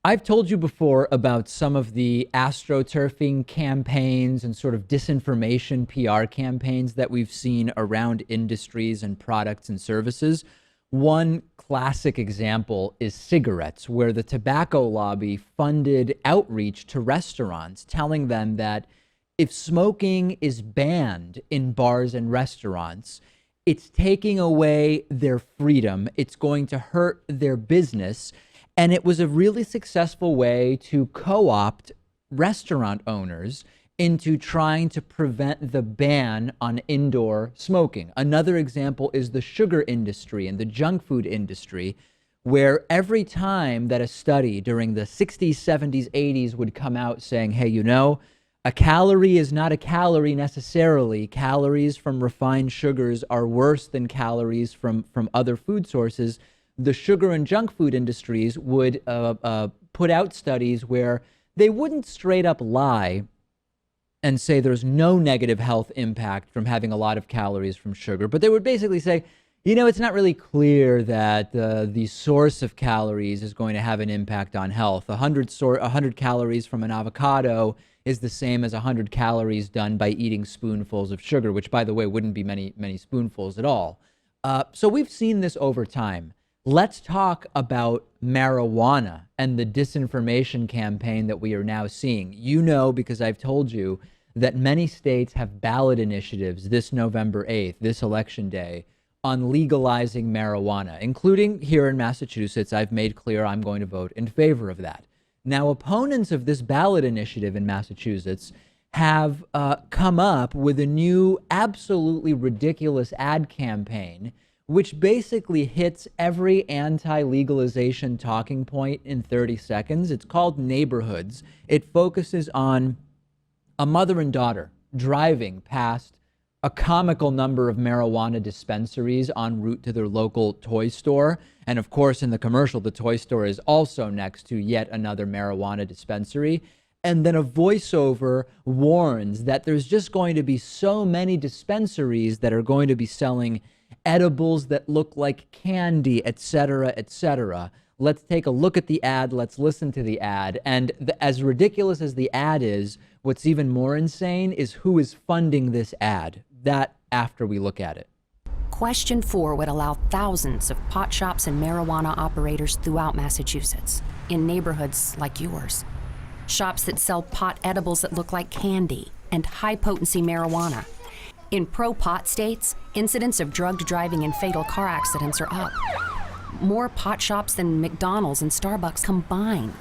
I've told you before about some of the astroturfing campaigns and sort of disinformation PR campaigns that we've seen around industries and products and services. One classic example is cigarettes, where the tobacco lobby funded outreach to restaurants, telling them that if smoking is banned in bars and restaurants, it's taking away their freedom. It's going to hurt their business. And it was a really successful way to co-opt restaurant owners into trying to prevent the ban on indoor smoking. Another example is the sugar industry and the junk food industry, where every time that a study during the 60s, 70s, 80s would come out saying, hey, a calorie is not a calorie necessarily. Calories from refined sugars are worse than calories from other food sources. The sugar and junk food industries would put out studies where they wouldn't straight up lie and say there's no negative health impact from having a lot of calories from sugar, but they would basically say, it's not really clear that the source of calories is going to have an impact on health. 100 calories from an avocado is the same as 100 calories done by eating spoonfuls of sugar, which, by the way, wouldn't be many spoonfuls at all. So we've seen this over time. Let's talk about marijuana and the disinformation campaign that we are now seeing. Because I've told you that many states have ballot initiatives this November 8th, this election day, on legalizing marijuana, including here in Massachusetts. I've made clear I'm going to vote in favor of that. Now, opponents of this ballot initiative in Massachusetts have come up with a new, absolutely ridiculous ad campaign which basically hits every anti-legalization talking point in 30 seconds. It's called Neighborhoods. It focuses on a mother and daughter driving past a comical number of marijuana dispensaries en route to their local toy store. And of course, in the commercial, the toy store is also next to yet another marijuana dispensary. And then a voiceover warns that there's just going to be so many dispensaries that are going to be selling edibles that look like candy, etc., etc. Let's take a look at the ad. Let's listen to the ad. And as ridiculous as the ad is, what's even more insane is who is funding this ad. That after we look at it. Question 4 would allow thousands of pot shops and marijuana operators throughout Massachusetts, in neighborhoods like yours. Shops that sell pot edibles that look like candy and high-potency marijuana. In pro-pot states, incidents of drugged driving and fatal car accidents are up. More pot shops than McDonald's and Starbucks combined.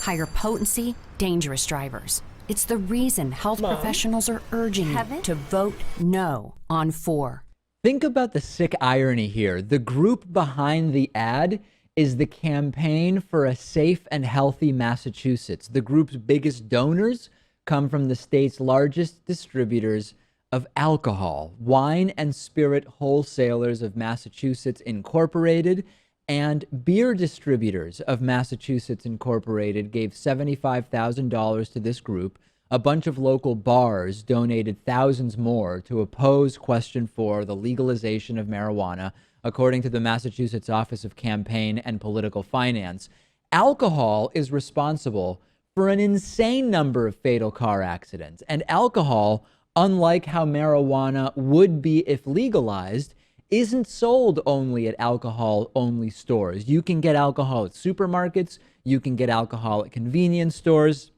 Higher potency, dangerous drivers. It's the reason health professionals are urging you to vote no on 4. Think about the sick irony here. The group behind the ad is the Campaign for a Safe and Healthy Massachusetts. The group's biggest donors come from the state's largest distributors of alcohol, Wine and Spirit Wholesalers of Massachusetts Incorporated, and Beer Distributors of Massachusetts Incorporated gave $75,000 to this group. A bunch of local bars donated thousands more to oppose Question 4, the legalization of marijuana, according to the Massachusetts Office of Campaign and Political Finance. Alcohol is responsible for an insane number of fatal car accidents, and alcohol, unlike how marijuana would be if legalized, isn't sold only at alcohol-only stores. You can get alcohol at supermarkets. You can get alcohol at convenience stores.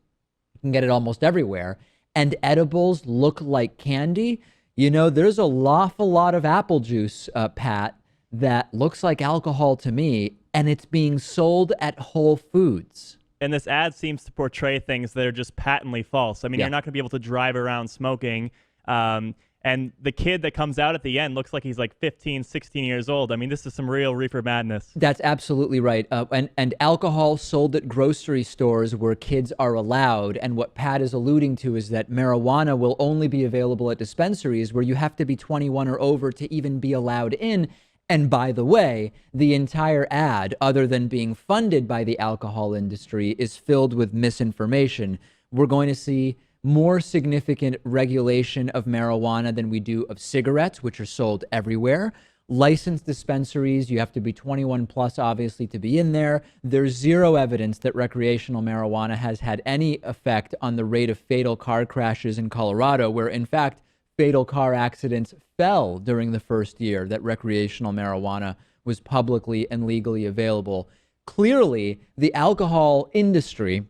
You can get it almost everywhere. And edibles look like candy. There's a awful lot of apple juice, Pat, that looks like alcohol to me, and it's being sold at Whole Foods. And this ad seems to portray things that are just patently false. I mean, you're not going to be able to drive around smoking. And the kid that comes out at the end looks like he's like 15, 16 years old. I mean, this is some real reefer madness. That's absolutely right. And alcohol sold at grocery stores where kids are allowed. And what Pat is alluding to is that marijuana will only be available at dispensaries where you have to be 21 or over to even be allowed in. And by the way, the entire ad, other than being funded by the alcohol industry, is filled with misinformation. We're going to see more significant regulation of marijuana than we do of cigarettes, which are sold everywhere. Licensed dispensaries, you have to be 21 plus, obviously, to be in there. There's zero evidence that recreational marijuana has had any effect on the rate of fatal car crashes in Colorado, where, in fact, fatal car accidents fell during the first year that recreational marijuana was publicly and legally available. Clearly, the alcohol industry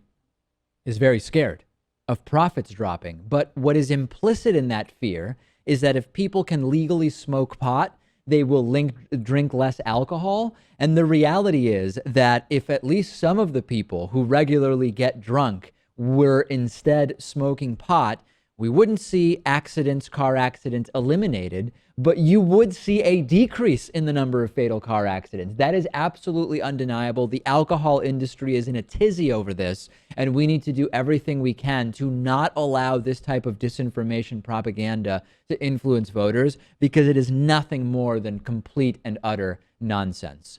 is very scared of profits dropping. But what is implicit in that fear is that if people can legally smoke pot, they will drink less alcohol. And the reality is that if at least some of the people who regularly get drunk were instead smoking pot, we wouldn't see car accidents eliminated, but you would see a decrease in the number of fatal car accidents. That is absolutely undeniable. The alcohol industry is in a tizzy over this, and we need to do everything we can to not allow this type of disinformation propaganda to influence voters, because it is nothing more than complete and utter nonsense.